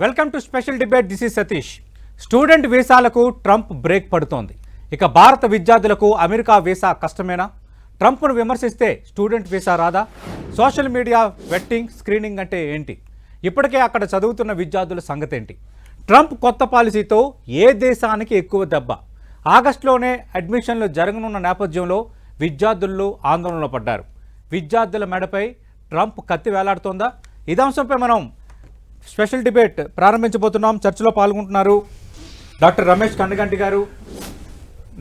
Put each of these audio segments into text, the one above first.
Welcome to special debate. This is Satish. Student వీసాలకు Trump break పడుతోంది. ఇక భారత విద్యార్థులకు అమెరికా వీసా కష్టమేనా? ట్రంప్ను విమర్శిస్తే స్టూడెంట్ వీసా రాదా? సోషల్ మీడియా వెట్టింగ్ స్క్రీనింగ్ అంటే ఏంటి? ఇప్పటికే అక్కడ చదువుతున్న విద్యార్థుల సంగతి ఏంటి? ట్రంప్ కొత్త పాలసీతో ఏ దేశానికి ఎక్కువ దెబ్బ? ఆగస్టులోనే అడ్మిషన్లు జరగనున్న నేపథ్యంలో విద్యార్థులు ఆందోళనలో పడ్డారు. విద్యార్థుల మెడపై ట్రంప్ కత్తి వేలాడుతోందా? ఇదే అంశంపై మనం స్పెషల్ డిబేట్ ప్రారంభించబోతున్నాం. చర్చలో పాల్గొంటున్నారు డాక్టర్ రమేష్ కన్నగంటి గారు,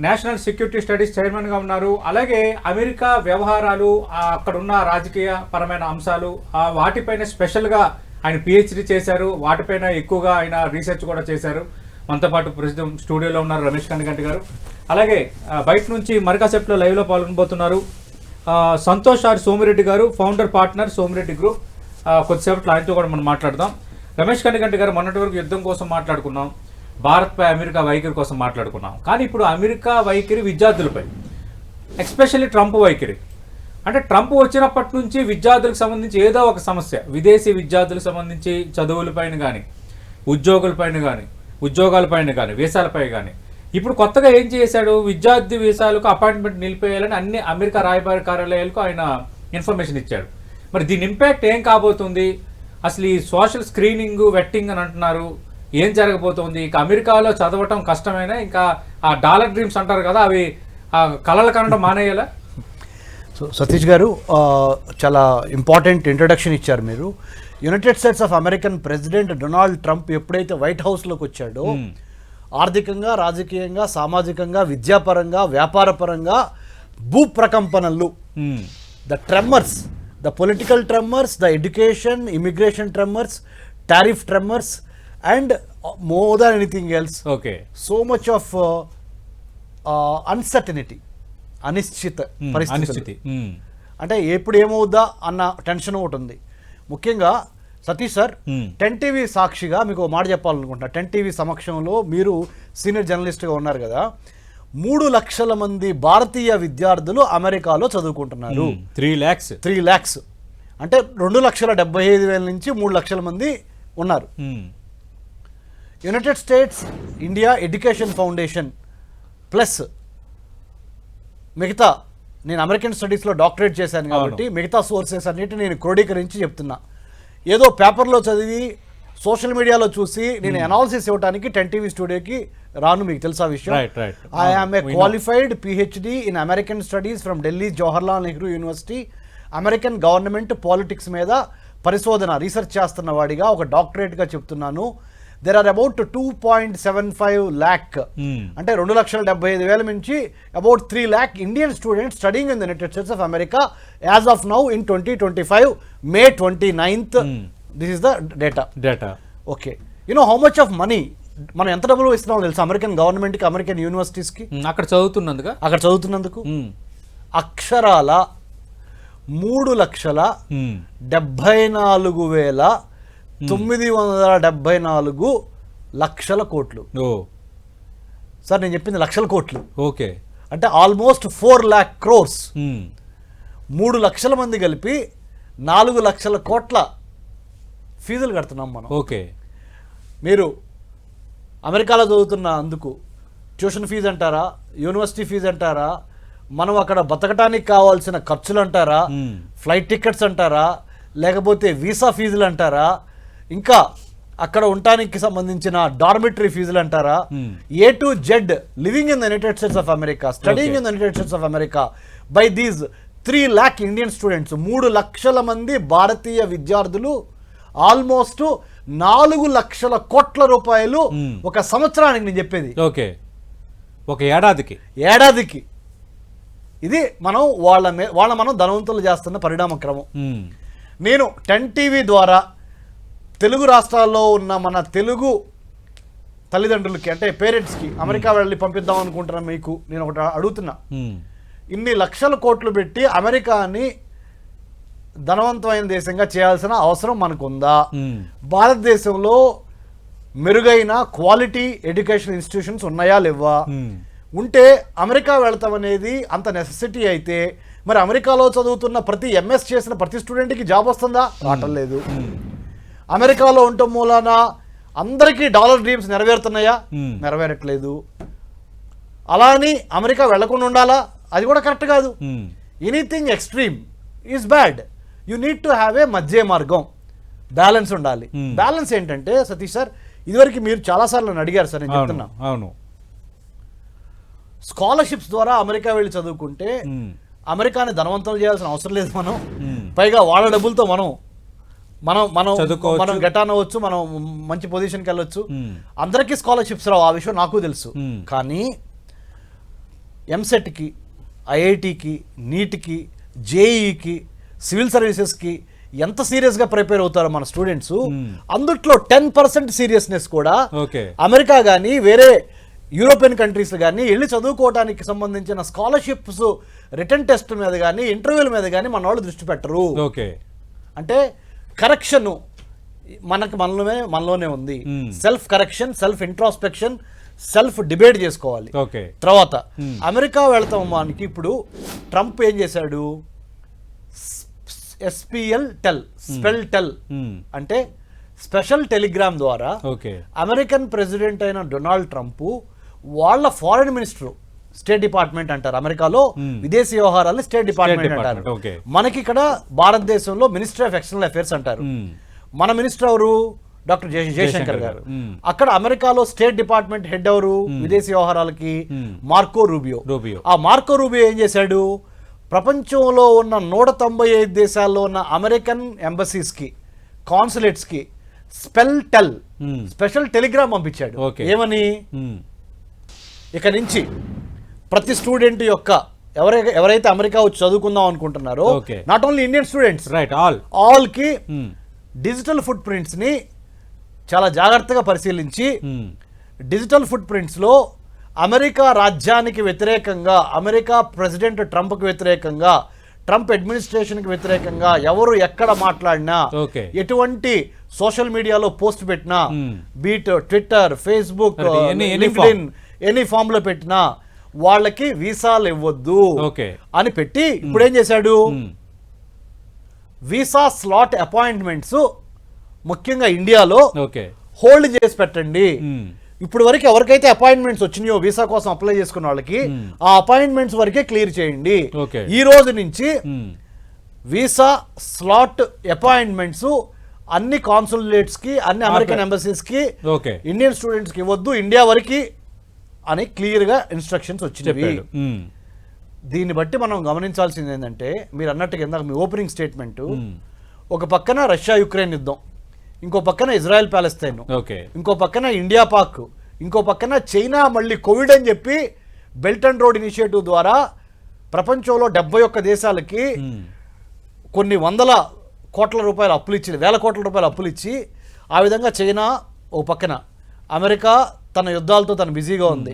నేషనల్ సెక్యూరిటీ స్టడీస్ చైర్మన్గా ఉన్నారు. అలాగే అమెరికా వ్యవహారాలు, అక్కడున్న రాజకీయ పరమైన అంశాలు, వాటిపైన స్పెషల్గా ఆయన పిహెచ్డి చేశారు. వాటిపైన ఎక్కువగా ఆయన రీసెర్చ్ కూడా చేశారు. మనతో పాటు ప్రస్తుతం స్టూడియోలో ఉన్నారు రమేష్ కన్నగంటి గారు. అలాగే బయట నుంచి మరికాసేపులో లైవ్లో పాల్గొనబోతున్నారు సంతోష్ ఆర్ సోమిరెడ్డి గారు, ఫౌండర్ పార్ట్నర్ సోమిరెడ్డి గ్రూప్. కొద్దిసేపట్లో ఆయనతో కూడా మనం మాట్లాడదాం. రమేష్ కన్నగంటి గారు, మొన్నటి వరకు యుద్ధం కోసం మాట్లాడుకున్నాం, భారత్పై అమెరికా వైఖరి కోసం మాట్లాడుకున్నాం. కానీ ఇప్పుడు అమెరికా వైఖరి విద్యార్థులపై, ఎస్పెషల్లీ ట్రంప్ వైఖరి. అంటే ట్రంప్ వచ్చినప్పటి నుంచి విద్యార్థులకు సంబంధించి ఏదో ఒక సమస్య, విదేశీ విద్యార్థులకు సంబంధించి చదువులపైన కానీ, ఉద్యోగాలపైన కానీ, వీసాలపై కానీ. ఇప్పుడు కొత్తగా ఏం చేశాడు? విద్యార్థి వీసాలకు అపాయింట్మెంట్ నిలిపేయాలని అన్ని అమెరికా రాయబార కార్యాలయాలకు ఆయన ఇన్ఫర్మేషన్ ఇచ్చాడు. మరి దీని ఇంపాక్ట్ ఏం కాబోతుంది? అసలు ఈ సోషల్ స్క్రీనింగ్, వెట్టింగ్ అని అంటున్నారు, ఏం జరగబోతోంది? ఇక అమెరికాలో చదవటం కష్టమైనా ఇంకా ఆ డాలర్ డ్రీమ్స్ అంటారు కదా, అవి కలలు కనడం మానేయాలా? సో సతీష్ గారు, చాలా ఇంపార్టెంట్ ఇంట్రడక్షన్ ఇచ్చారు మీరు. United States of American president Donald Trump ఎప్పుడైతే వైట్ హౌస్లోకి వచ్చాడో, ఆర్థికంగా, రాజకీయంగా, సామాజికంగా, విద్యాపరంగా, వ్యాపారపరంగా భూప్రకంపనలు, the tremors, the political tremors, the education, immigration tremors, tariff tremors, and more than anything else, so much of uncertainty, అనిశ్చిత పరిస్థితి. అంటే ఎప్పుడు ఏమవుద్దా అన్న టెన్షన్ ఒకటి ఉంది. ముఖ్యంగా సతీష్ సార్, 10 టీవీ సాక్షిగా మీకు మాట చెప్పాలనుకుంటున్నా. 10 టీవీ సమక్షంలో మీరు సీనియర్ జర్నలిస్ట్గా ఉన్నారు కదా, 3 లక్షల మంది భారతీయ విద్యార్థులు అమెరికాలో చదువుకుంటున్నారు. 3 lakhs అంటే 2,75,000 నుంచి 3 లక్షల మంది ఉన్నారు. United states India education foundation plus మిగతా, నేను అమెరికన్ స్టడీస్లో డాక్టరేట్ చేశాను కాబట్టి మిగతా సోర్సెస్ అన్నిటి నేను క్రోడీకరించి చెప్తున్నా. ఏదో పేపర్లో చదివి సోషల్ మీడియాలో చూసి నేను అనాలిసిస్ ఇవ్వడానికి 10 టీవీ స్టూడియోకి రాను. మీకు తెలుసా విషయం? I am a qualified PhD in American studies from Delhi Jawaharlal Nehru University. American government politics మీద పరిశోధన, రీసెర్చ్ చేస్తున్న వాడిగా ఒక డాక్టరేట్గా చెప్తున్నాను. దెర్ ఆర్ అబౌట్ 2.75 lakh, అంటే 2,75,000 నుంచి about 3 lakh Indian students studying in the United States of America as of now in 2025 May 29th. This is the data. Okay, you know how much of money మనం ఎంత డబ్బులు ఇస్తున్నామో తెలుసు American గవర్నమెంట్కి, American యూనివర్సిటీస్కి అక్కడ చదువుతున్నందుకు అక్షరాల 3,74,974 లక్షల కోట్లు. సార్ నేను చెప్పింది లక్షల కోట్లు. ఓకే, అంటే ఆల్మోస్ట్ 4 lakh crores. 3 లక్షల మంది కలిపి 4 లక్షల కోట్ల ఫీజులు కడుతున్నాం మనం. ఓకే, మీరు అమెరికాలో చదువుతున్న అందుకు ట్యూషన్ ఫీజు అంటారా, యూనివర్సిటీ ఫీజు అంటారా, మనం అక్కడ బతకటానికి కావాల్సిన ఖర్చులు అంటారా, ఫ్లైట్ టికెట్స్ అంటారా, లేకపోతే వీసా ఫీజులు అంటారా, ఇంకా అక్కడ ఉండటానికి సంబంధించిన డార్మిటరీ ఫీజులు అంటారా, A to Z living in the United States of America, studying in the United States of America by these 3 lakh Indian students, 3 లక్షల మంది భారతీయ విద్యార్థులు, ఆల్మోస్ట్ 4 లక్షల కోట్ల రూపాయలు ఒక సంవత్సరానికి. నేను చెప్పేది ఒక ఏడాదికి. ఇది మనం మనం ధనవంతులు చేస్తున్న పరిణామ క్రమం. నేను 10 టీవీ ద్వారా తెలుగు రాష్ట్రాల్లో ఉన్న మన తెలుగు తల్లిదండ్రులకి, అంటే పేరెంట్స్కి, అమెరికా వెళ్ళి పంపిద్దాం అనుకుంటున్నా మీకు నేను ఒకటి అడుగుతున్నా. ఇన్ని లక్షల కోట్లు పెట్టి అమెరికాని ధనవంతమైన దేశంగా చేయాల్సిన అవసరం మనకుందా? భారతదేశంలో మెరుగైన క్వాలిటీ ఎడ్యుకేషన్ ఇన్స్టిట్యూషన్స్ ఉన్నాయా లేవా? ఉంటే అమెరికా వెళ్తాం అనేది అంత నెసెసిటీ అయితే మరి అమెరికాలో చదువుతున్న ప్రతి ఎంఎస్ చేసిన ప్రతి స్టూడెంట్కి జాబ్ వస్తుందా? రావటం లేదు. అమెరికాలో ఉండటం మూలాన అందరికీ డాలర్ డ్రీమ్స్ నెరవేరుతున్నాయా? నెరవేరట్లేదు. అలా అని అమెరికా వెళ్లకుండా ఉండాలా? అది కూడా కరెక్ట్ కాదు. Anything extreme is bad. You need to have a మధ్య మార్గం, బ్యాలెన్స్ ఉండాలి. బ్యాలెన్స్ ఏంటంటే సతీష్ సార్, ఇదివరకు మీరు చాలాసార్లు నన్ను అడిగారు సార్, నేను చెప్తున్నా. అవును, స్కాలర్షిప్స్ ద్వారా అమెరికా వెళ్ళి చదువుకుంటే అమెరికాని ధనవంతం చేయాల్సిన అవసరం లేదు. మనం పైగా వాళ్ళ డబ్బులతో మనం మనం మనం మనం గెటాన్ అవ్వచ్చు, మనం మంచి పొజిషన్కి వెళ్ళొచ్చు. అందరికీ స్కాలర్షిప్స్ రావు, ఆ విషయం నాకు తెలుసు. కానీ ఎంసెట్కి, ఐఐటికి, నీట్కి, జేఈకి, సివిల్ సర్వీసెస్కి ఎంత సీరియస్గా ప్రిపేర్ అవుతారో మన స్టూడెంట్స్, అందుట్లో 10% సీరియస్నెస్ కూడా అమెరికా కానీ వేరే యూరోపియన్ కంట్రీస్ కానీ వెళ్ళి చదువుకోవడానికి సంబంధించిన స్కాలర్షిప్స్ రిటర్న్ టెస్ట్ మీద కానీ ఇంటర్వ్యూల మీద కానీ మన వాళ్ళు దృష్టి పెట్టరు. అంటే కరెక్షన్ మనలోనే ఉంది. Self correction, self introspection, self debate చేసుకోవాలి. తర్వాత అమెరికా వెళ్తాం మనకి. ఇప్పుడు ట్రంప్ ఏం చేశాడు? SPL స్పెల్ టెల్ అంటే స్పెషల్ టెలిగ్రామ్ ద్వారా అమెరికన్ ప్రెసిడెంట్ అయిన డొనాల్డ్ ట్రంప్ వాళ్ళ ఫారెన్ మినిస్టర్, స్టేట్ డిపార్ట్మెంట్ అంటారు అమెరికాలో, విదేశీ వ్యవహారాలు స్టేట్ డిపార్ట్మెంట్ అంటారు. మనకి ఇక్కడ భారతదేశంలో మినిస్ట్రీ ఆఫ్ ఎక్స్టర్నల్ అఫైర్స్ అంటారు. మన మినిస్టర్ ఎవరు? డాక్టర్ జయశంకర్ గారు. అక్కడ అమెరికాలో స్టేట్ డిపార్ట్మెంట్ హెడ్ ఎవరు విదేశీ వ్యవహారాలకి? Marco Rubio. ఆ మార్కో రూబియో ఏం చేశాడు? ప్రపంచంలో ఉన్న 195 దేశాల్లో ఉన్న అమెరికన్ ఎంబసీస్కి, కాన్సులేట్స్కి స్పెల్ టెల్ స్పెషల్ టెలిగ్రామ్ పంపించాడు. ఏమని? ఇక నుంచి ప్రతి స్టూడెంట్ యొక్క ఎవరైతే అమెరికా వచ్చి చదువుకుందాం అనుకుంటున్నారో, not only Indian students, all కి డిజిటల్ ఫుట్ ప్రింట్స్ ని చాలా జాగ్రత్తగా పరిశీలించి, డిజిటల్ ఫుట్ ప్రింట్స్ లో అమెరికా రాజ్యానికి వ్యతిరేకంగా, అమెరికా ప్రెసిడెంట్ ట్రంప్కి వ్యతిరేకంగా, ట్రంప్ అడ్మినిస్ట్రేషన్కి వ్యతిరేకంగా ఎవరు ఎక్కడ మాట్లాడినా, ఎటువంటి సోషల్ మీడియాలో పోస్ట్ పెట్టినా, be it Twitter, Facebook, LinkedIn, any form లో పెట్టినా వాళ్ళకి వీసాలు ఇవ్వద్దు అని పెట్టి, ఇప్పుడు ఏం చేశాడు? వీసా స్లాట్ అపాయింట్మెంట్స్ ముఖ్యంగా ఇండియాలో హోల్డ్ చేసి పెట్టండి. ఇప్పుడు వరకు ఎవరికైతే అపాయింట్మెంట్స్ వచ్చినాయో వీసా కోసం అప్లై చేసుకున్న వాళ్ళకి, ఆ అపాయింట్మెంట్స్ వరకే క్లియర్ చేయండి. ఈ రోజు నుంచి వీసా స్లాట్ అపాయింట్మెంట్స్ అన్ని కాన్సులేట్స్ కి, అన్ని అమెరికన్ ఎంబసీస్ కి, ఇండియన్ స్టూడెంట్స్ కి ఇవ్వద్దు, ఇండియా వరకు అని క్లియర్ గా ఇన్స్ట్రక్షన్స్ వచ్చినవి. దీన్ని బట్టి మనం గమనించాల్సింది ఏంటంటే, మీరు అన్నట్టుగా ఇందాక మీ ఓపెనింగ్ స్టేట్మెంట్, ఒక పక్కన రష్యా యుక్రెయిన్ యుద్ధం, ఇంకో పక్కన ఇజ్రాయెల్ ప్యాలెస్తైన్, ఇంకో పక్కన ఇండియా పాక్, ఇంకో పక్కన చైనా మళ్ళీ కోవిడ్ అని చెప్పి బెల్ట్ అండ్ రోడ్ ఇనిషియేటివ్ ద్వారా ప్రపంచంలో 71 దేశాలకి కొన్ని వందల కోట్ల రూపాయలు అప్పులు ఇచ్చి, వేల కోట్ల రూపాయలు అప్పులు ఇచ్చి, ఆ విధంగా చైనా ఓ పక్కన, అమెరికా తన యుద్ధాలతో తను బిజీగా ఉంది.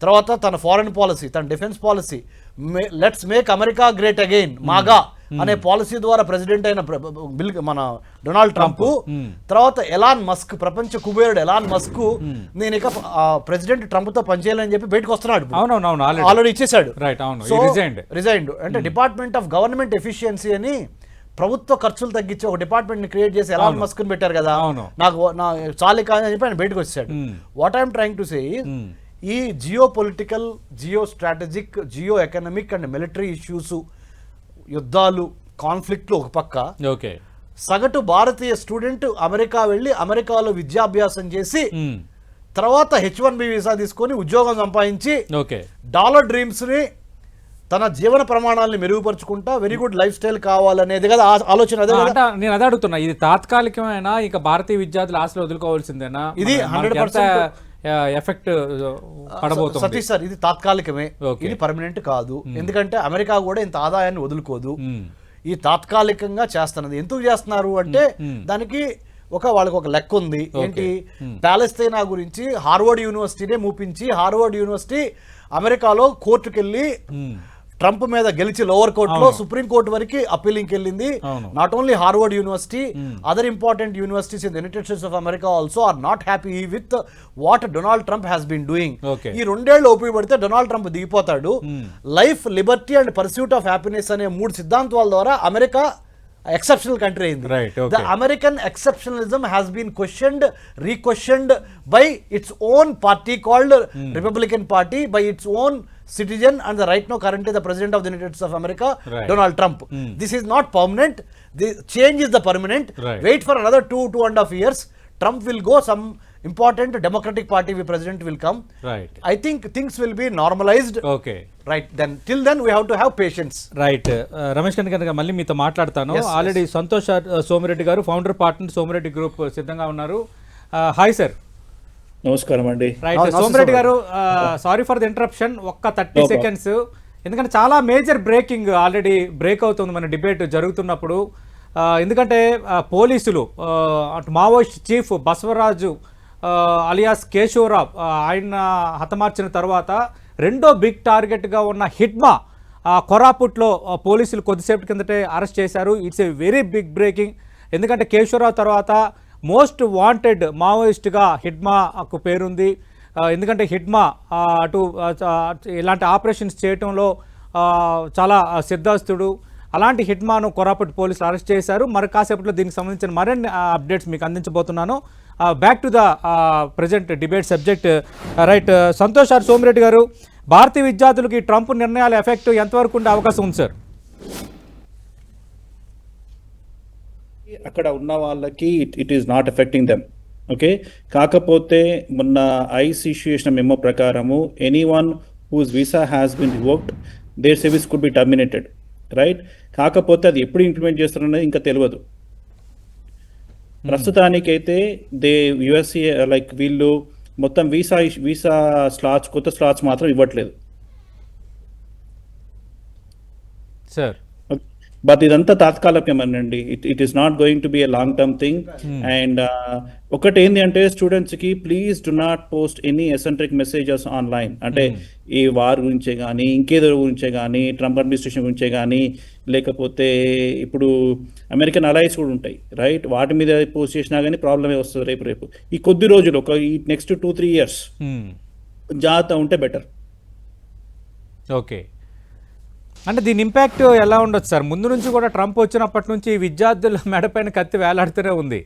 తర్వాత తన ఫారెన్ పాలసీ, తన defence policy, let's make America great again, MAGA అనే పాలసీ ద్వారా ప్రెసిడెంట్ అయిన మన డొనాల్డ్ ట్రంప్, తర్వాత ఎలాన్ మస్క్, ప్రపంచ కుబేరుడు ఎలాన్ మస్క్, నేను ఇక ప్రెసిడెంట్ ట్రంప్ తో పనిచేయాలని చెప్పి బయటకు వస్తున్నాడు. ఆల్రెడీ ఇచ్చేసాడు, రిజైన్డ్. అంటే డిపార్ట్మెంట్ ఆఫ్ గవర్నమెంట్ ఎఫిషియన్సీ అని ప్రభుత్వ ఖర్చులు తగ్గించి ఒక డిపార్ట్మెంట్ ని క్రియేట్ చేసి ఎలాన్ మస్క్ ని పెట్టారు కదా. నాకు చాలీ కాదు అని చెప్పి ఆయన బయటకు వచ్చాడు. What I'm trying to say, ఈ geo political, geo strategic, geo economic and military issues, యుద్ధాలు, కాన్ఫ్లిక్ట్లు ఒక పక్క, సగటు భారతీయ స్టూడెంట్ అమెరికా వెళ్ళి అమెరికాలో విద్యాభ్యాసం చేసి తర్వాత H1B వీసా తీసుకొని ఉద్యోగం సంపాదించి డాలర్ డ్రీమ్స్ ని, తన జీవన ప్రమాణాలను మెరుగుపరుచుకుంటా వెరీ గుడ్ లైఫ్ స్టైల్ కావాలనేది కదా ఆలోచన. నేను అదే అడుగుతున్నా, ఇది తాత్కాలికమైనా, ఇక భారతీయ విద్యార్థులు ఆశలు వదులుకోవాల్సిందేనా? ఇది 100% ఎఫెక్ట్ పడబోతుంది సతీష్ సార్. ఇది తాత్కాలికమే, ఇది పర్మనెంట్ కాదు. ఎందుకంటే అమెరికా కూడా ఇంత ఆదాయాన్ని వదులుకోదు. ఈ తాత్కాలికంగా చేస్తున్నది. ఎందుకు చేస్తున్నారు అంటే దానికి వాళ్ళకి ఒక లెక్క ఉంది. ఏంటి? ప్యాలెస్తైనా గురించి హార్వర్డ్ యూనివర్సిటీనే మూపించి, హార్వర్డ్ యూనివర్సిటీ అమెరికాలో కోర్టుకు వెళ్ళి ట్రంప్ మీద గెలిచి లోవర్ కోర్టులో సుప్రీం కోర్టు వరకు అప్పీలింగ్కి వెళ్ళింది. Not only Harvard university, other important universities in the United States of America also are not happy with what Donald Trump has been doing. ఈ 2 ఏళ్ళు ఉపయోగపడితే డొనాల్డ్ ట్రంప్ దిగిపోతాడు. Life, liberty and pursuit of happiness అనే 3 సిద్ధాంతాల ద్వారా America exceptional country అయింది. Right, okay. The American exceptionalism has been questioned, requestioned by its own party called Republican party, by its own citizen and the right now currently the president of the United States of America, Right. Donald Trump. This is not permanent. The change is the permanent. Right. Wait for another 2.5 years. Trump will go, some important Democratic Party president will come. Right. I think things will be normalized. Okay Right. Then till then we have to have patience. Right. Ramesh కనుక మళ్ళీ మీతో మాట్లాడతాను. Yes, already Santosh Somireddy గారు founder partner Somireddy group సిద్ధంగా ఉన్నారు. Hi sir. నమస్కారం అండి. Right. నమస్తే సోమిరెడ్డి గారు, Somireddy. Sorry for the interruption, ఒక్క 30 సెకండ్స్, ఎందుకంటే చాలా మేజర్ బ్రేకింగ్ ఆల్రెడీ బ్రేక్ అవుతుంది మన డిబేట్ జరుగుతున్నప్పుడు. ఎందుకంటే పోలీసులు అటు Maoist chief Basavaraju alias Keshava Rao ఆయన హతమార్చిన తర్వాత రెండో బిగ్ టార్గెట్గా ఉన్న హిడ్మా కొరాపుట్లో పోలీసులు కొద్దిసేపటి కిందటే అరెస్ట్ చేశారు. It's a very big breaking. ఎందుకంటే కేశవరావు తర్వాత మోస్ట్ వాంటెడ్ మావోయిస్ట్గా హిడ్మాకు పేరుంది. ఎందుకంటే హిడ్మా అటు ఇలాంటి ఆపరేషన్స్ చేయటంలో చాలా సిద్ధస్తుడు. అలాంటి హిడ్మాను కొరాపుట్ పోలీసులు అరెస్ట్ చేశారు. మరి కాసేపట్లో దీనికి సంబంధించిన మరిన్ని అప్డేట్స్ మీకు అందించబోతున్నాను. Back to the present debate subject. Right. Santosh R Somireddy garu, భారతీయ విద్యార్థులకి ట్రంప్ నిర్ణయాల ఎఫెక్ట్ ఎంతవరకు ఉండే అవకాశం ఉంది సార్? అక్కడ ఉన్న వాళ్ళకి it is not affecting them. Okay, కాకపోతే మొన్న ఐస్ ఇష్యూ చేసిన మెమో ప్రకారము anyone whose visa has been revoked their service could be terminated. Right. కాకపోతే అది ఎప్పుడు ఇంప్లిమెంట్ చేస్తారనేది ఇంకా తెలియదు. ప్రస్తుతానికైతే యుఎస్ఏ లైక్ వీళ్ళు మొత్తం వీసా స్లాట్స్, కొత్త స్లాట్స్ మాత్రం ఇవ్వట్లేదు సార్. బట్ ఇదంతా తాత్కాలికమేనండి. It is not going to be a long term thing. And ఒకటి ఏంటి అంటే స్టూడెంట్స్కి please do not post any eccentric messages online. అంటే ఈ వార్ గురించే కానీ, ఇంకేదో గురించే కానీ, ట్రంప్ అడ్మినిస్ట్రేషన్ గురించే కానీ, లేకపోతే ఇప్పుడు అమెరికన్ అలైస్ కూడా ఉంటాయి. రైట్. వాటి మీద పోస్ట్ చేసినా కానీ ప్రాబ్లమే వస్తుంది రేపు. ఈ కొద్ది రోజులు ఈ నెక్స్ట్ 2-3 years జాగ్రత్త ఉంటే బెటర్. ఓకే. అంటే దీని ఇంపాక్ట్ ఎలా ఉండొచ్చు సార్? ముందు నుంచి కూడా ట్రంప్ వచ్చినప్పటి నుంచి విద్యార్థుల మెడపైన కత్తి వేలాడుతూనే ఉంది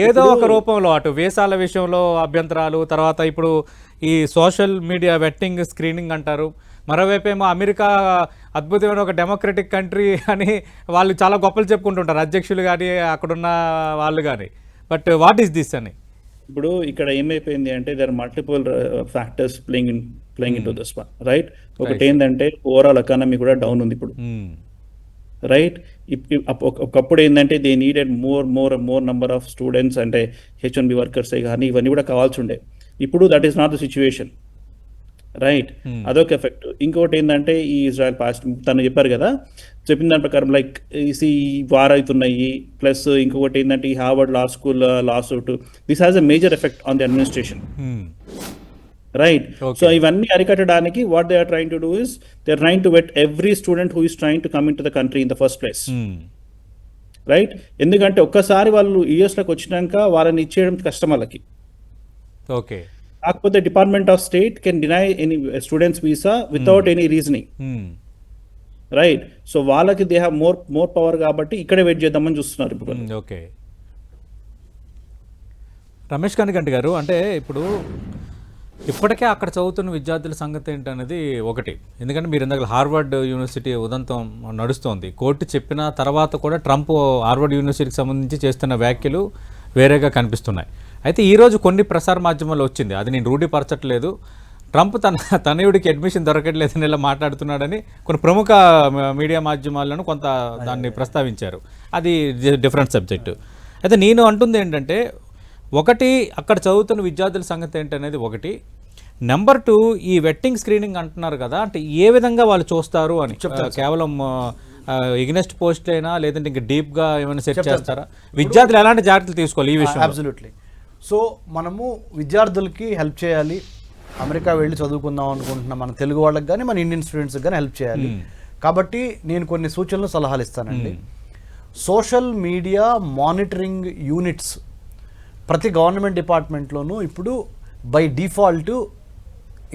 ఏదో ఒక రూపంలో. అటు వీసాల విషయంలో అభ్యంతరాలు, తర్వాత ఇప్పుడు ఈ సోషల్ మీడియా వెట్టింగ్ స్క్రీనింగ్ అంటారు. మరోవైపేమో అమెరికా అద్భుతమైన ఒక డెమోక్రటిక్ కంట్రీ అని వాళ్ళు చాలా గొప్పలు చెప్పుకుంటుంటారు, అధ్యక్షులు కానీ అక్కడున్న వాళ్ళు కానీ. బట్ వాట్ ఈస్ దిస్ అని ఇప్పుడు ఇక్కడ ఏమైపోయింది అంటే there multiple factors playing into this one. Right. ఒకటి ఏంటంటే ఓవరాల్ ఎకానమీ కూడా డౌన్ ఉంది ఇప్పుడు. రైట్. ఒకప్పుడు ఏంటంటే they needed more number of students, అంటే H1B వర్కర్సే కానీ ఇవన్నీ కూడా కావాల్సి ఉండే. ఇప్పుడు that is not the situation. Right. అదొక ఎఫెక్ట్. ఇంకోటి ఏంటంటే ఈ ఇజ్రాయెల్ పాస్ట్ తను చెప్పారు కదా, చెప్పిన దాని ప్రకారం లైక్ ఈ వార్ అవుతున్నాయి. ప్లస్ ఇంకొకటి ఏంటంటే ఈ Harvard law school lawsuit, this has a major effect on the administration. Right. So ఇవన్నీ అరికట్టడానికి what they are trying to do is they are trying to vet every student who is trying to come into the country in the first place. Right. ఎందుకంటే ఒక్కసారి వాళ్ళు యూఎస్లోకి వచ్చినాక వాళ్ళని ఇచ్చేయడం కష్టం వాళ్ళకి. ఓకే. కాకపోతే department of state can deny any students visa without any reasoning. Right. So వాళ్ళకి దే హ్యావ్ మోర్ పవర్ కాబట్టి ఇక్కడే వెయిట్ చేద్దామని చూస్తున్నారు ఇప్పుడు. ఓకే. రమేష్ కనికంటి గారు, అంటే ఇప్పుడు ఇప్పటికే అక్కడ చదువుతున్న విద్యార్థుల సంగతి ఏంటనేది ఒకటి. ఎందుకంటే మీరు ఇందాక హార్వర్డ్ యూనివర్సిటీ ఉదంతం నడుస్తోంది. కోర్టు చెప్పిన తర్వాత కూడా ట్రంప్ హార్వర్డ్ యూనివర్సిటీకి సంబంధించి చేస్తున్న వ్యాఖ్యలు వేరేగా కనిపిస్తున్నాయి. అయితే ఈరోజు కొన్ని ప్రసార మాధ్యమాల్లో వచ్చింది, అది నేను రూఢిపరచట్లేదు, ట్రంప్ తన తనయుడికి అడ్మిషన్ దొరకట్లేదని ఇలా మాట్లాడుతున్నాడని కొన్ని ప్రముఖ మీడియా మాధ్యమాలను కొంత దాన్ని ప్రస్తావించారు. అది డిఫరెంట్ సబ్జెక్టు. అయితే నేను అంటుంది ఏంటంటే, ఒకటి అక్కడ చదువుతున్న విద్యార్థుల సంగతి ఏంటనేది ఒకటి. నెంబర్ 2, ఈ వెట్టింగ్ స్క్రీనింగ్ అంటున్నారు కదా, అంటే ఏ విధంగా వాళ్ళు చూస్తారు అని. కేవలం ఇగ్నెస్ట్ పోస్ట్ అయినా లేదంటే ఇంకా డీప్గా ఏమైనా సెర్చ్ చేస్తారా? విద్యార్థులు ఎలాంటి జాగ్రత్తలు తీసుకోవాలి ఈ విషయం? అబ్సల్యూట్లీ. సో మనము విద్యార్థులకి హెల్ప్ చేయాలి. అమెరికా వెళ్ళి చదువుకుందాం అనుకుంటున్న మన తెలుగు వాళ్ళకి కానీ మన ఇండియన్ స్టూడెంట్స్కి కానీ హెల్ప్ చేయాలి. కాబట్టి నేను కొన్ని సూచనలు సలహాలు ఇస్తానండి. సోషల్ మీడియా మానిటరింగ్ యూనిట్స్ ప్రతి గవర్నమెంట్ డిపార్ట్మెంట్లోనూ ఇప్పుడు బై డిఫాల్ట్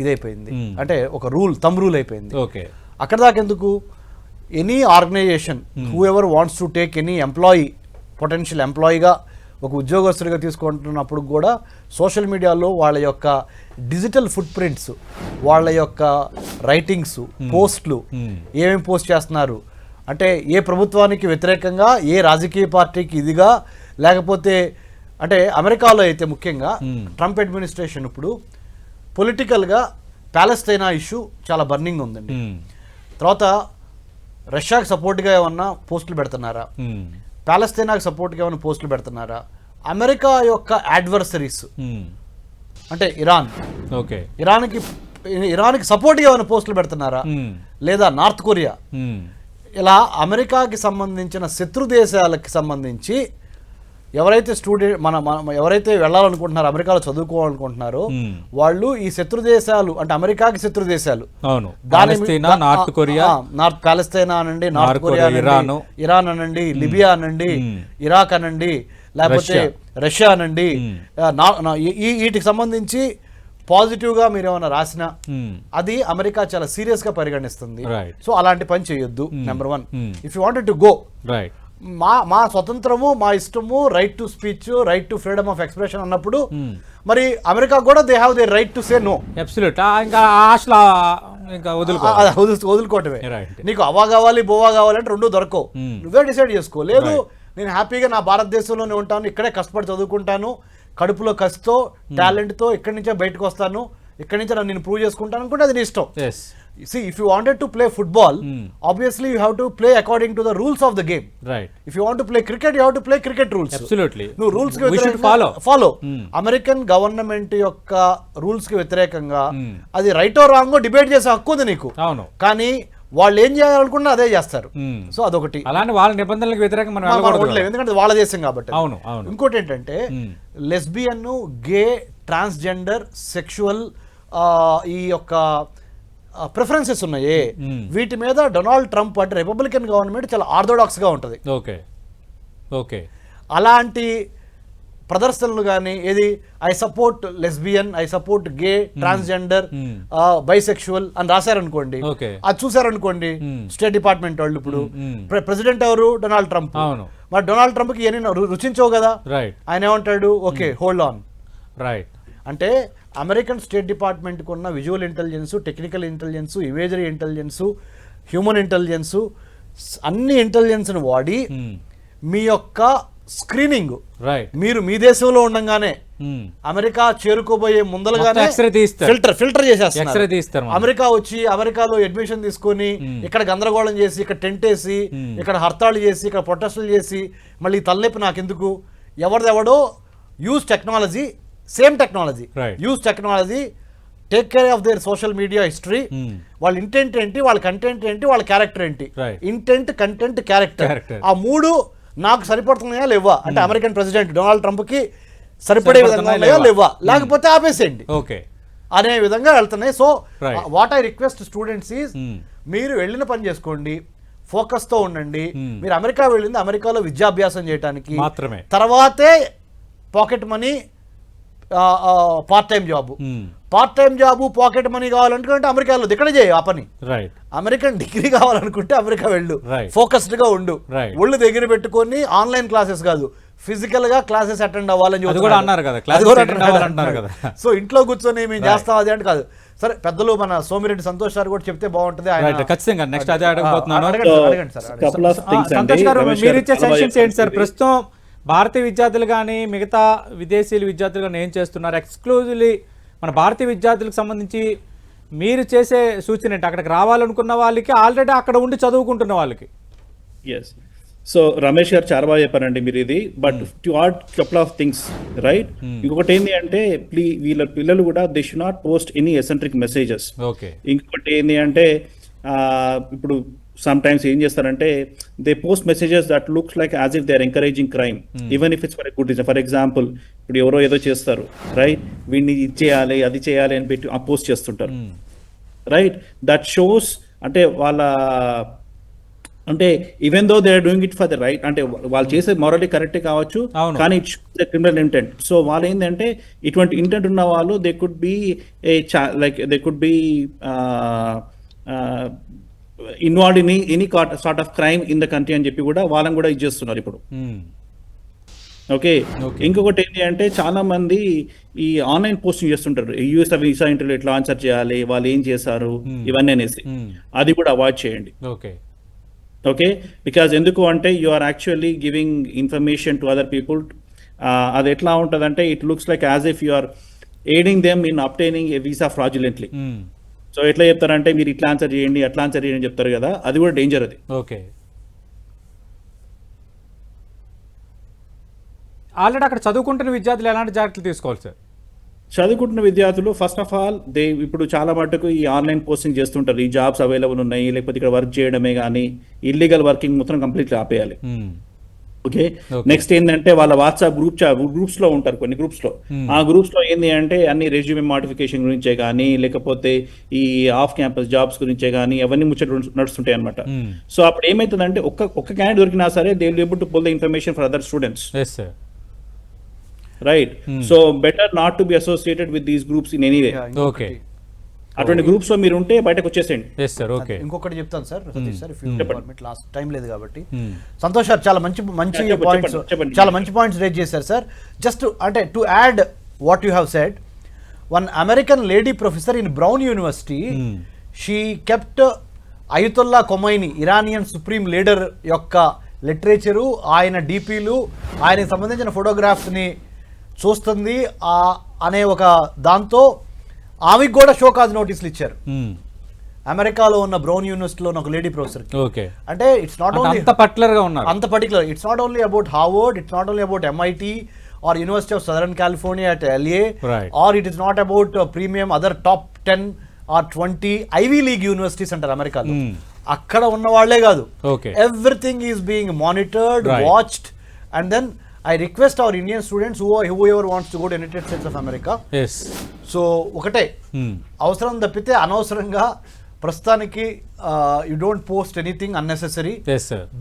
ఇదైపోయింది. అంటే ఒక రూల్ అయిపోయింది. ఓకే. అక్కడ దాకా ఎందుకు, any organisation who ever wants to take any employee potential ఎంప్లాయీగా ఒక ఉద్యోగస్తుడిగా తీసుకుంటున్నప్పుడు కూడా సోషల్ మీడియాలో వాళ్ళ యొక్క డిజిటల్ ఫుట్ ప్రింట్స్, వాళ్ళ యొక్క రైటింగ్స్, పోస్ట్లు ఏమేమి పోస్ట్ చేస్తున్నారు అంటే ఏ ప్రభుత్వానికి వ్యతిరేకంగా, ఏ రాజకీయ పార్టీకి ఇదిగా, లేకపోతే అంటే అమెరికాలో అయితే ముఖ్యంగా ట్రంప్ అడ్మినిస్ట్రేషన్ ఇప్పుడు పొలిటికల్గా ప్యాలెస్తైనా ఇష్యూ చాలా బర్నింగ్ ఉందండి. తర్వాత రష్యాకి సపోర్ట్గా ఏమన్నా పోస్టులు పెడుతున్నారా, ప్యాలెస్తైనాకి సపోర్ట్గా ఏమైనా పోస్టులు పెడుతున్నారా, అమెరికా యొక్క అడ్వర్సరీస్ అంటే ఇరాన్కి సపోర్ట్గా ఏమైనా పోస్టులు పెడుతున్నారా, లేదా నార్త్ కొరియా, ఇలా అమెరికాకి సంబంధించిన శత్రు దేశాలకి సంబంధించి ఎవరైతే ఎవరైతే వెళ్ళాలనుకుంటున్నారో, అమెరికాలో చదువుకోవాలనుకుంటున్నారో వాళ్ళు ఈ శత్రు దేశాలు అంటే అమెరికాకి శత్రు దేశాలు నార్త్ కొరియా, ప్యాలెస్తైనా అనండి, నార్త్ కొరియా, ఇరాన్ అనండి, లిబియా అనండి, ఇరాక్ అనండి, లేకపోతే రష్యా అనండి, వీటికి సంబంధించి పాజిటివ్గా మీరు ఏమైనా రాసినా అది అమెరికా చాలా సీరియస్గా పరిగణిస్తుంది. సో అలాంటి పని చేయొద్దు. Number 1, if you wanted to go, మా స్వతంత్రము, మా ఇష్టము, right to speech, right to freedom of expression అన్నప్పుడు మరి అమెరికా కూడా they have they right to say no. వదులుకోవటమే. నీకు అవా కావాలి, బోవా కావాలంటే రెండు దొరకవు, నువ్వే డిసైడ్ చేసుకో. లేదు నేను హ్యాపీగా నా భారతదేశంలోనే ఉంటాను, ఇక్కడే కష్టపడి చదువుకుంటాను, కడుపులో కసితో టాలెంట్తో ఇక్కడి నుంచే బయటకు వస్తాను, ఇక్కడి నుంచి నేను ప్రూవ్ చేసుకుంటాను అనుకుంటే అది నీ ఇష్టం. See, if you wanted to play football, obviously you have to play according to the rules of the game. Right. If you want to play cricket, you have to play cricket rules. Absolutely. No rules ki we should follow. American government yokka rules ki వ్యతిరేకంగా అది right ఓ wrong debate చేసే హక్కు ఉంది నీకు. అవును. కానీ వాళ్ళు ఏం చేయాలనుకున్నా అదే చేస్తారు. సో అదొకటి. అలానే వాళ్ళ నిబంధనలకు వ్యతిరేకంగా మనం వెళ్ళకూడదు, ఎందుకంటే వాళ్ళ దేశం కాబట్టి. అవును. ఇంకోటి ఏంటంటే లెస్బియన్, గే, ట్రాన్స్జెండర్, సెక్షువల్ ఈ యొక్క ప్రిఫరెన్సెస్ ఉన్నాయి, వీటి మీద డొనాల్డ్ ట్రంప్ అంటే రిపబ్లికన్ గవర్నమెంట్ చాలా ఆర్థోడాక్స్గా ఉంటుంది. ఓకే అలాంటి ప్రదర్శనలు కానీ ఏది I support lesbian, I support gay, transgender, bisexual అని రాశారనుకోండి, అది చూసారనుకోండి స్టేట్ డిపార్ట్మెంట్ వాళ్ళు, ఇప్పుడు ప్రెసిడెంట్ ఎవరు, డొనాల్డ్ ట్రంప్. మరి డొనాల్డ్ ట్రంప్కి ఏమైనా రుచించవు కదా, ఆయన ఏమంటాడు, ఓకే హోల్డ్ ఆన్. అంటే అమెరికన్ స్టేట్ డిపార్ట్మెంట్కి ఉన్న visual intelligence, technical intelligence, imagery intelligence, human intelligence, అన్ని ఇంటెలిజెన్స్ని వాడి మీ యొక్క స్క్రీనింగ్ మీరు మీ దేశంలో ఉండగానే అమెరికా చేరుకోబోయే ముందలుగానే ఫిల్టర్ చేసేస్తారు. అమెరికా వచ్చి అమెరికాలో అడ్మిషన్ తీసుకొని ఇక్కడ గందరగోళం చేసి, ఇక్కడ టెంట్ వేసి, ఇక్కడ హర్తాళు చేసి, ఇక్కడ ప్రొటెస్టులు చేసి, మళ్ళీ తలనొప్పి నాకెందుకు, ఎవరిదెవడో use technology, same technology, use technology, take care of their social media history, వాళ్ళ ఇంటెంట్ ఏంటి, వాళ్ళ కంటెంట్ ఏంటి, వాళ్ళ క్యారెక్టర్ ఏంటి, ఇంటెంట్, కంటెంట్, క్యారెక్టర్, ఆ మూడు నాకు సరిపడుతున్నాయా లేవా, అంటే అమెరికన్ ప్రెసిడెంట్ డొనాల్డ్ ట్రంప్ కి సరిపడే విధంగా ఉన్నాయా లేవా, లేకపోతే ఆపేసేయండి అనే విధంగా వెళ్తున్నాయి. So what I request students is, మీరు వెళ్ళిన పని చేసుకోండి, ఫోకస్తో ఉండండి. మీరు అమెరికా వెళ్ళింది అమెరికాలో విద్యాభ్యాసం చేయడానికి మాత్రమే, తర్వాతే pocket money, part time job, pocket money కావాలనుకుంటే అమెరికాలో ఇక్కడ చేయ ఆ పని. అమెరికన్ డిగ్రీ కావాలనుకుంటే అమెరికా వెళ్ళు, ఫోకస్డ్ గా ఉండు, ఒళ్ళు దగ్గర పెట్టుకొని ఆన్లైన్ క్లాసెస్ కాదు ఫిజికల్ గా క్లాసెస్ అటెండ్ అవ్వాలని చెప్తున్నారు. సో ఇంట్లో కూర్చొని మేము చేస్తాం అది అంటే కాదు. సరే, పెద్దలు మన సోమిరెడ్డి సంతోష్ గారు కూడా చెప్తే బాగుంటుంది. ఖచ్చితంగా నెక్స్ట్ అదే అడగబోతున్నాను. మీరు ఇచ్చే సజెషన్స్ ఏంటి సార్? ప్రస్తుతం భారతీయ విద్యార్థులు కానీ మిగతా విదేశీయుల విద్యార్థులు కానీ ఏం చేస్తున్నారు? ఎక్స్క్లూజివ్లీ మన భారతీయ విద్యార్థులకు సంబంధించి మీరు చేసే సూచన ఏంటి? అక్కడికి రావాలనుకున్న వాళ్ళకి, ఆల్రెడీ అక్కడ ఉండి చదువుకుంటున్న వాళ్ళకి. ఎస్, సో రమేష్ గారు చాలా బాగా చెప్పారండి మీరు ఇది. But to add couple of things, right? ఇంకొకటి ఏంటి అంటే వీళ్ళ పిల్లలు కూడా they should not post any eccentric messages. ఇంకొకటి ఏంటి అంటే ఇప్పుడు సమ్ టైమ్స్ ఏం చేస్తారంటే they post messages that looks like as if they are encouraging crime, even if it's for a good reason. For example, ఇప్పుడు ఎవరో ఏదో చేస్తారు, రైట్, వీడిని ఇది చేయాలి అది చేయాలి అని పెట్టి పోస్ట్ చేస్తుంటారు, రైట్? దట్ షోస్ అంటే వాళ్ళ అంటే even though they are doing it for the right, అంటే వాళ్ళు చేసే మొరలీ కరెక్టే కావచ్చు, కానీ it shows the criminal intent. So వాళ్ళు ఏంటంటే ఇటువంటి ఇంటెంట్ ఉన్న వాళ్ళు they could be a like they could be involve in any sort of crime in the country అని చెప్పి కూడా వాళ్ళని కూడా ఇది చేస్తున్నారు ఇప్పుడు. ఓకే, ఇంకొకటి ఏంటి అంటే చాలా మంది ఈ ఆన్లైన్ పోస్టింగ్ చేస్తుంటారు, యూఎస్ వీసా ఇంటర్వ్యూ ఎట్లా ఆన్సర్ చేయాలి, వాళ్ళు ఏం చేశారు, ఇవన్నీ అనేసి అది కూడా అవాయిడ్ చేయండి. ఓకే, బికాజ్ ఎందుకు అంటే you are actually giving information to other people. అది ఎట్లా ఉంటుంది అంటే it looks like as if you are aiding them in obtaining a visa fraudulently. So ఎట్లా చెప్తారంటే మీరు ఇట్లా ఆన్సర్ చేయండి అట్లా ఆన్సర్ చేయండి అని చెప్తారు కదా, అది కూడా డేంజర్. అది ఓకే, ఆల్రెడీ అక్కడ చదువుకుంటున్న విద్యార్థులు ఎలాంటి జాగ్రత్తలు తీసుకోవాలి సార్? చదువుకుంటున్న విద్యార్థులు ఫస్ట్ ఆఫ్ ఆల్ ఇప్పుడు చాలా మటుకు ఈ ఆన్లైన్ పోస్టింగ్ చేస్తుంటారు, ఈ జాబ్స్ అవైలబుల్ ఉన్నాయి, లేకపోతే ఇక్కడ వర్క్ చేయడమే కానీ ఇల్లీగల్ వర్కింగ్ మొత్తం కంప్లీట్లీ ఆపేయాలి. ఓకే, నెక్స్ట్ ఏంటంటే వాళ్ళ వాట్సాప్ గ్రూప్స్ లో ఉంటారు, కొన్ని గ్రూప్స్ లో. ఆ గ్రూప్స్ లో ఏంటి అంటే అన్ని రెజ్యూమే మోడిఫికేషన్ గురించే కానీ లేకపోతే ఈ ఆఫ్ క్యాంపస్ జాబ్స్ గురించే కానీ అవన్నీ ముచ్చట నడుస్తుంటాయి అనమాట. సో అప్పుడు ఏమైతుందంటే ఒక్క క్యాండిడేట్ దొరికినా సరే they will able to pull the information for other students. Right, so better not to be associated with these groups in any way. Okay, అటువంటి గ్రూప్స్ లో మీరు ఉంటే బయటకు వచ్చేసేయండి. ఇంకొకటి చెప్తాను sir, Satish sir, if you permit, last time లేదు కాబట్టి. సంతోష్ సార్ చాలా మంచి పాయింట్స్, చాలా మంచి పాయింట్స్ రేజ్ చేశారు సార్. జస్ట్ అంటే to add what you have said, one American lady professor in brown university, she kept Ayatollah Khomeini, Iranian supreme leader యొక్క literature, ఆయన డిపిలు, ఆయనకు సంబంధించిన ఫోటోగ్రాఫ్స్ని చూస్తుంది అనే ఒక దాంతో ఆమెకు కూడా షోకాజ్ నోటీసులు ఇచ్చారు అమెరికాలో ఉన్న బ్రౌన్ యూనివర్సిటీలో ఉన్న ఒక లేడీ ప్రొఫెసర్. అంటే ఇట్స్ నాట్ ఓన్లీ అంత particular, it's not only about Harvard, it's not only about MIT or University of Southern California at LA, or it is not about premium other top 10 or 20 Ivy League universities అంటారు అమెరికాలో. అక్కడ ఉన్న వాళ్ళే కాదు, everything is being monitored, watched. And then I request our Indian students whoever wants to go to United States of America, so ఒకటే అవసరం తప్పితే అనవసరంగా ప్రస్తుతానికి you don't post anything unnecessary.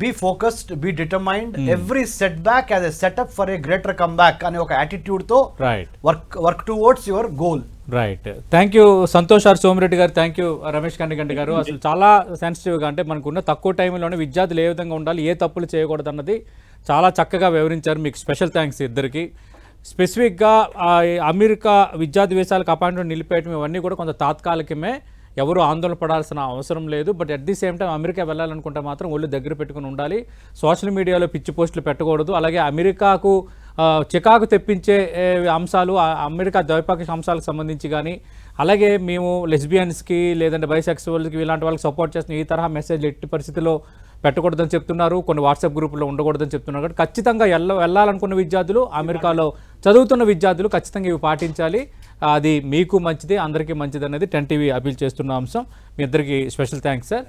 Be focused, be determined, every setback as a setup for a greater comeback అనే ఒక attitude తో work towards your goal. Right, thank you Santosh R Somireddy గారు, thank you Ramesh Kanniganti గారు. అసలు చాలా సెన్సిటివ్గా, అంటే మనకున్న తక్కువ టైంలోనే విద్యార్థులు ఏ విధంగా ఉండాలి, ఏ తప్పులు చేయకూడదు అన్నది చాలా చక్కగా వివరించారు. మీకు స్పెషల్ థ్యాంక్స్ ఇద్దరికి. స్పెసిఫిక్గా అమెరికా విద్యార్థి వీసాలకు అపాయింట్మెంట్ నిలిపేయటం ఇవన్నీ కూడా కొంత తాత్కాలికమే, ఎవరు ఆందోళన పడాల్సిన అవసరం లేదు. But at the same time America వెళ్ళాలనుకుంటే మాత్రం ఒళ్ళు దగ్గర పెట్టుకుని ఉండాలి, సోషల్ మీడియాలో పిచ్చి పోస్టులు పెట్టకూడదు. అలాగే అమెరికాకు చికాకు తెప్పించే అంశాలు, అమెరికా ద్వైపాక్షిక అంశాలకు సంబంధించి కానీ, అలాగే మేము లెస్బియన్స్కి లేదంటే బైసెక్సువల్స్కి ఇలాంటి వాళ్ళకి సపోర్ట్ చేస్తున్న ఈ తరహా మెసేజ్లు ఎట్టి పరిస్థితుల్లో పెట్టకూడదని చెప్తున్నారు, కొన్ని వాట్సాప్ గ్రూపుల్లో ఉండకూడదని చెప్తున్నారు. కాబట్టి ఖచ్చితంగా వెళ్ళాలనుకున్న విద్యార్థులు, అమెరికాలో చదువుతున్న విద్యార్థులు ఖచ్చితంగా ఇవి పాటించాలి. అది మీకు మంచిది, అందరికీ మంచిది అనేది 10 TV అపీల్ చేస్తున్న అంశం. మీ ఇద్దరికి స్పెషల్ థ్యాంక్స్ సార్.